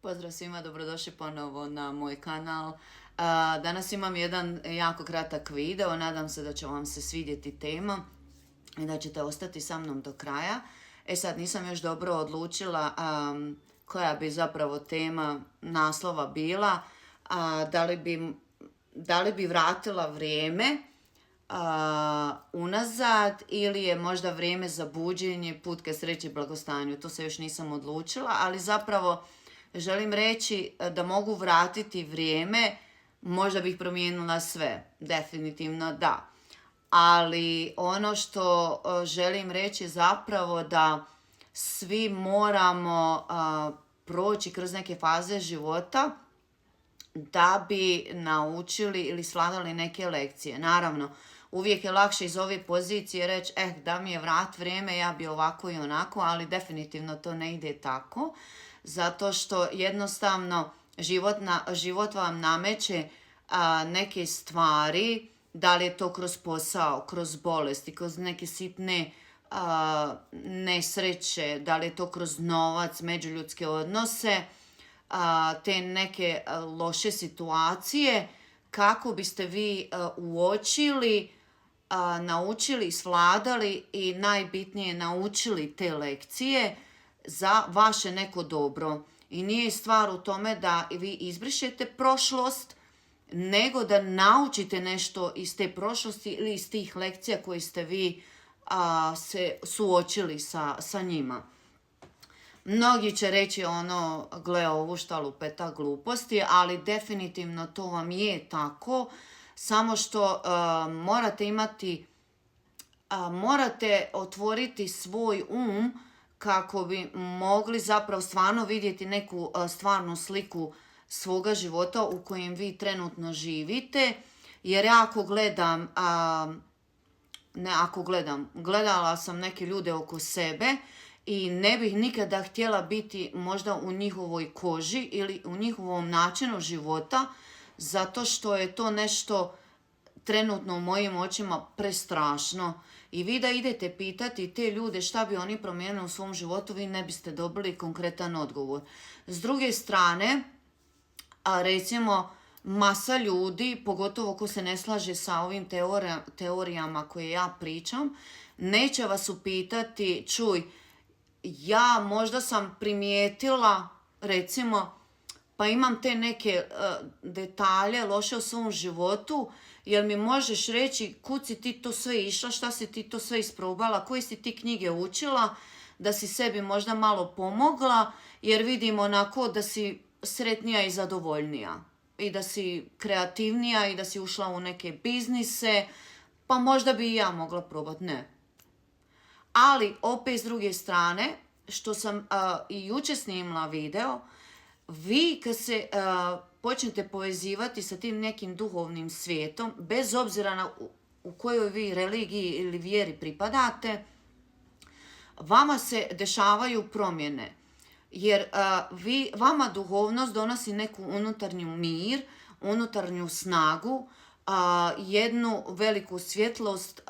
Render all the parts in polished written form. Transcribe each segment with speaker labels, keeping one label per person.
Speaker 1: Pozdrav svima, dobrodošli ponovo na moj kanal. Danas imam jedan jako kratak video, nadam se da će vam se svidjeti tema i da ćete ostati sa mnom do kraja. Sad nisam još dobro odlučila koja bi zapravo tema naslova bila, da li bi vratila vrijeme unazad ili je možda vrijeme za buđenje, put ka sreći i blagostanju. To se još nisam odlučila, ali zapravo želim reći da mogu vratiti vrijeme, možda bih promijenila sve, definitivno da. Ali ono što želim reći zapravo da svi moramo proći kroz neke faze života da bi naučili ili svladali neke lekcije. Naravno, uvijek je lakše iz ove pozicije reći, da mi je vrat vrijeme, ja bi ovako i onako, ali definitivno to ne ide tako. Zato što jednostavno život vam nameće neke stvari, da li je to kroz posao, kroz bolesti, kroz neke sitne nesreće, da li je to kroz novac, međuljudske odnose, te neke loše situacije, kako biste vi uočili, naučili, svladali i najbitnije naučili te lekcije za vaše neko dobro. I nije stvar u tome da vi izbrišete prošlost, nego da naučite nešto iz te prošlosti ili iz tih lekcija koje ste vi se suočili sa njima. Mnogi će reći gle ovu šta lupeta gluposti, ali definitivno to vam je tako, samo što morate otvoriti svoj kako bi mogli zapravo stvarno vidjeti neku stvarnu sliku svoga života u kojem vi trenutno živite. Jer ja gledala sam neke ljude oko sebe i ne bih nikada htjela biti možda u njihovoj koži ili u njihovom načinu života, zato što je to nešto trenutno u mojim očima prestrašno. I vi da idete pitati te ljude šta bi oni promijenili u svom životu, vi ne biste dobili konkretan odgovor. S druge strane, recimo, masa ljudi, pogotovo ko se ne slaže sa ovim teorijama koje ja pričam, neće vas upitati, čuj, ja možda sam primijetila, recimo, pa imam te neke detalje loše u svom životu, jel mi možeš reći kud si ti to sve išla, šta si ti to sve isprobala, koje si ti knjige učila, da si sebi možda malo pomogla, jer vidimo onako da si sretnija i zadovoljnija i da si kreativnija i da si ušla u neke biznise, pa možda bi i ja mogla probati, ne. Ali opet s druge strane, što sam i jučer snimila video, vi kad se počnete povezivati sa tim nekim duhovnim svijetom, bez obzira u kojoj vi religiji ili vjeri pripadate, vama se dešavaju promjene. Jer vama duhovnost donosi neku unutarnju mir, unutarnju snagu, jednu veliku svjetlost,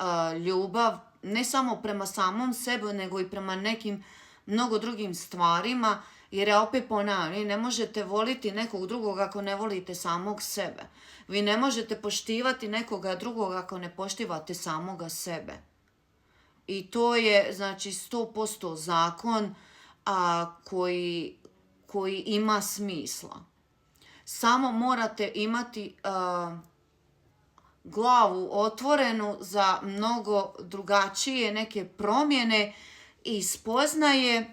Speaker 1: ljubav, ne samo prema samom sebi, nego i prema nekim mnogo drugim stvarima. Jer ja opet ponavljam, vi ne možete voliti nekog drugog ako ne volite samog sebe. Vi ne možete poštivati nekoga drugog ako ne poštivate samoga sebe. I to je, znači, 100% zakon koji ima smisla. Samo morate imati glavu otvorenu za mnogo drugačije neke promjene i spoznaje,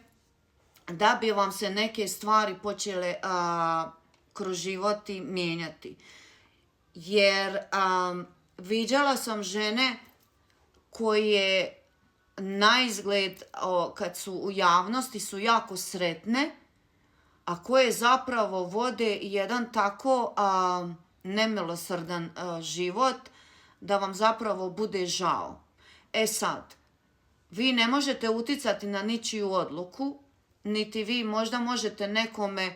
Speaker 1: da bi vam se neke stvari počele kroz život mijenjati. Jer viđala sam žene koje na izgled kad su u javnosti su jako sretne, a koje zapravo vode jedan tako nemilosrdan život da vam zapravo bude žao. Sad, vi ne možete uticati na ničiju odluku, niti vi možda možete nekome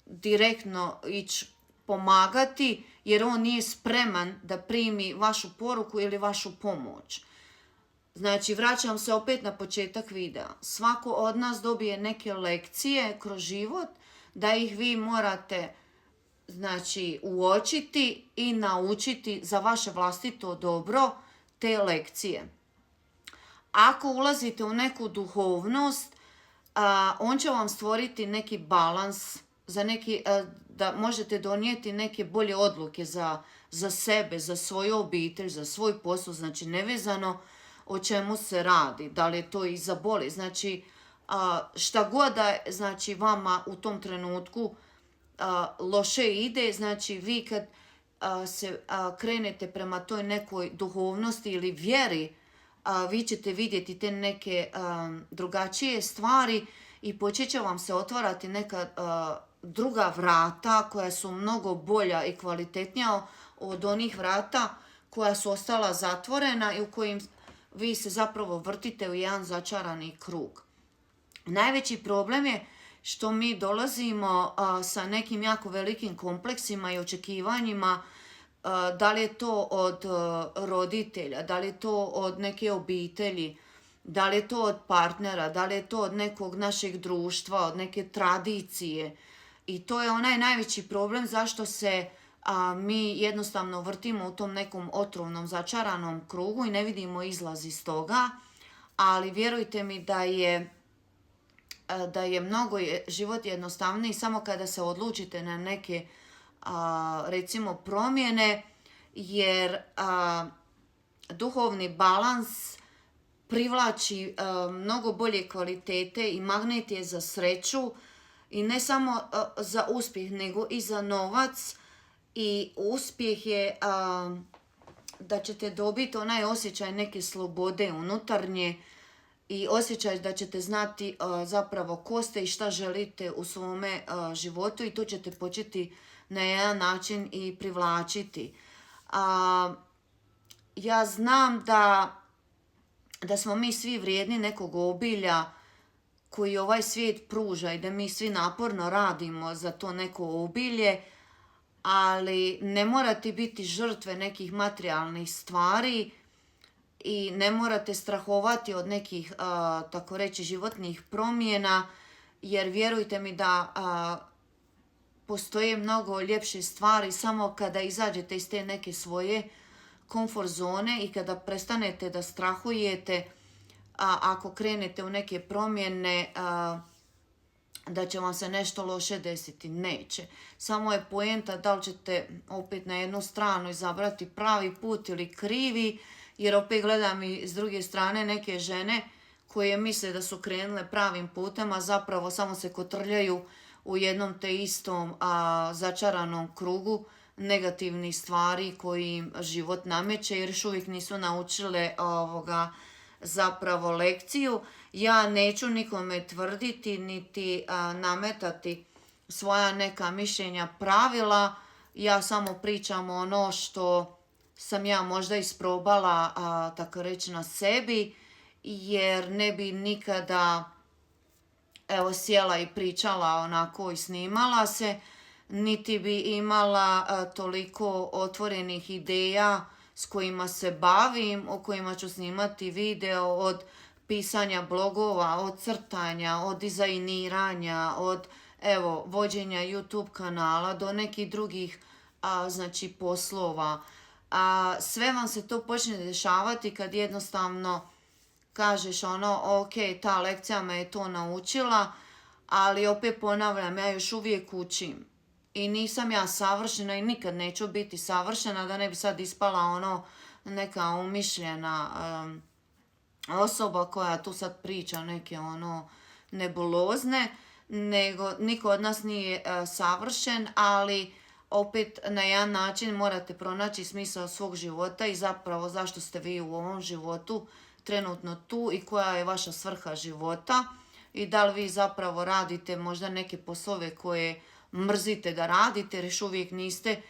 Speaker 1: direktno ići pomagati, jer on nije spreman da primi vašu poruku ili vašu pomoć. Znači, vraćam se opet na početak videa. Svako od nas dobije neke lekcije kroz život da ih vi morate znači uočiti i naučiti za vaše vlastito dobro te lekcije. Ako ulazite u neku duhovnost, on će vam stvoriti neki balans za neki, da možete donijeti neke bolje odluke za sebe, za svoju obitelj, za svoj posao, znači nevezano o čemu se radi, da li je to i za boli. Znači, šta god da je, znači, vama u tom trenutku loše ide, znači vi kad se krenete prema toj nekoj duhovnosti ili vjeri, vi ćete vidjeti te neke drugačije stvari i počet će vam se otvarati neka druga vrata koja su mnogo bolja i kvalitetnija od onih vrata koja su ostala zatvorena i u kojim vi se zapravo vrtite u jedan začarani krug. Najveći problem je što mi dolazimo sa nekim jako velikim kompleksima i očekivanjima, da li je to od roditelja, da li je to od neke obitelji, da li je to od partnera, da li je to od nekog našeg društva, od neke tradicije. I to je onaj najveći problem zašto se mi jednostavno vrtimo u tom nekom otrovnom začaranom krugu i ne vidimo izlaz iz toga. Ali vjerujte mi da je mnogo život jednostavniji samo kada se odlučite na neke recimo promjene, jer duhovni balans privlači mnogo bolje kvalitete i magnet je za sreću i ne samo za uspjeh nego i za novac. I uspjeh je da ćete dobiti onaj osjećaj neke slobode unutarnje i osjećaj da ćete znati zapravo ko ste i šta želite u svome životu i to ćete početi na jedan način i privlačiti. Ja znam da smo mi svi vrijedni nekog obilja koji ovaj svijet pruža i da mi svi naporno radimo za to neko obilje, ali ne morate biti žrtve nekih materijalnih stvari i ne morate strahovati od nekih, tako reći, životnih promjena, jer vjerujte mi da postoje mnogo ljepše stvari samo kada izađete iz te neke svoje komfort zone i kada prestanete da strahujete, ako krenete u neke promjene, da će vam se nešto loše desiti. Neće. Samo je poenta da li ćete opet na jednu stranu izabrati pravi put ili krivi, jer opet gledam i s druge strane neke žene koje misle da su krenule pravim putem, a zapravo samo se kotrljaju u jednom te istom začaranom krugu negativnih stvari koji im život nameće, jer još uvijek nisu naučile zapravo lekciju. Ja neću nikome tvrditi niti nametati svoja neka mišljenja, pravila. Ja samo pričam ono što sam ja možda isprobala, tako reći, na sebi, jer ne bi nikada sjela i pričala onako i snimala se, niti bi imala toliko otvorenih ideja s kojima se bavim, o kojima ću snimati video, od pisanja blogova, od crtanja, od dizajniranja, od vođenja YouTube kanala do nekih drugih znači poslova. Sve vam se to počne dešavati kad jednostavno kažeš ok, ta lekcija me je to naučila, ali opet ponavljam, ja još uvijek učim. I nisam ja savršena i nikad neću biti savršena, da ne bi sad ispala neka umišljena osoba koja tu sad priča neke nebulozne, nego niko od nas nije savršen, ali opet na jedan način morate pronaći smisao svog života i zapravo zašto ste vi u ovom životu trenutno tu i koja je vaša svrha života i da li vi zapravo radite možda neke poslove koje mrzite da radite jer još uvijek niste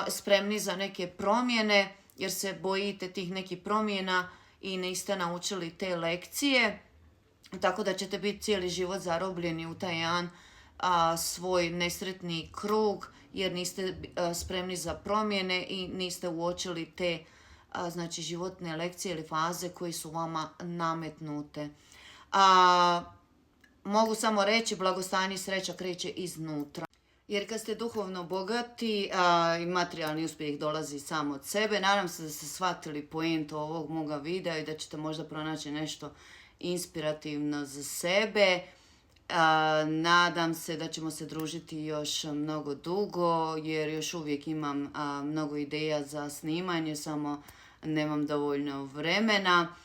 Speaker 1: spremni za neke promjene jer se bojite tih nekih promjena i niste naučili te lekcije, tako da ćete biti cijeli život zarobljeni u taj jedan svoj nesretni krug jer niste spremni za promjene i niste uočili te znači životne lekcije ili faze koje su vama nametnute. mogu samo reći blagostanje i sreća kreće iznutra. Jer kad ste duhovno bogati i materijalni uspjeh dolazi sam od sebe, nadam se da ste shvatili poentu ovog moga videa i da ćete možda pronaći nešto inspirativno za sebe. Nadam se da ćemo se družiti još mnogo dugo, jer još uvijek imam mnogo ideja za snimanje, samo nemam dovoljno vremena.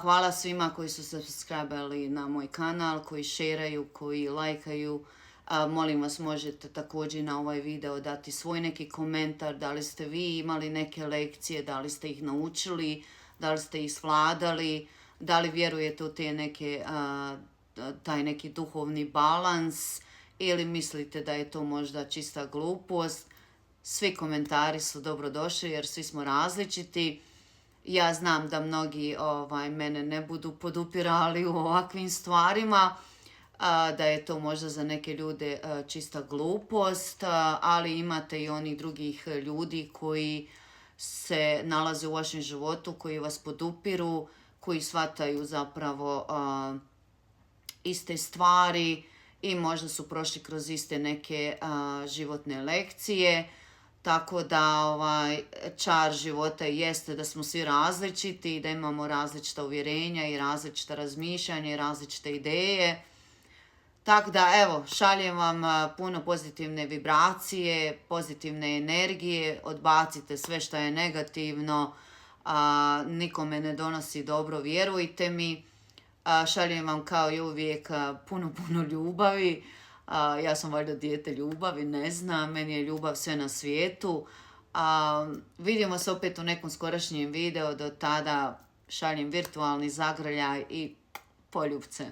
Speaker 1: Hvala svima koji su subscribali na moj kanal, koji šeraju, koji lajkaju. Molim vas, možete također na ovaj video dati svoj neki komentar, da li ste vi imali neke lekcije, da li ste ih naučili, da li ste ih svladali, da li vjerujete u te neke, taj neki duhovni balans ili mislite da je to možda čista glupost. Svi komentari su dobrodošli jer svi smo različiti. Ja znam da mnogi mene ne budu podupirali u ovakvim stvarima, da je to možda za neke ljude čista glupost, ali imate i onih drugih ljudi koji se nalaze u vašem životu, koji vas podupiru, koji shvataju zapravo iste stvari i možda su prošli kroz iste neke životne lekcije. Tako da čar života jeste da smo svi različiti, da imamo različita uvjerenja i različita razmišljanja i različite ideje. Tako da evo, šaljem vam puno pozitivne vibracije, pozitivne energije, odbacite sve što je negativno, nikome ne donosi dobro, vjerujte mi. Šaljem vam kao i uvijek puno ljubavi. Ja sam valjda dijete ljubavi, ne znam, meni je ljubav sve na svijetu. Vidimo se opet u nekom skorašnjem videu, do tada šaljem virtualni zagrljaj i poljubce.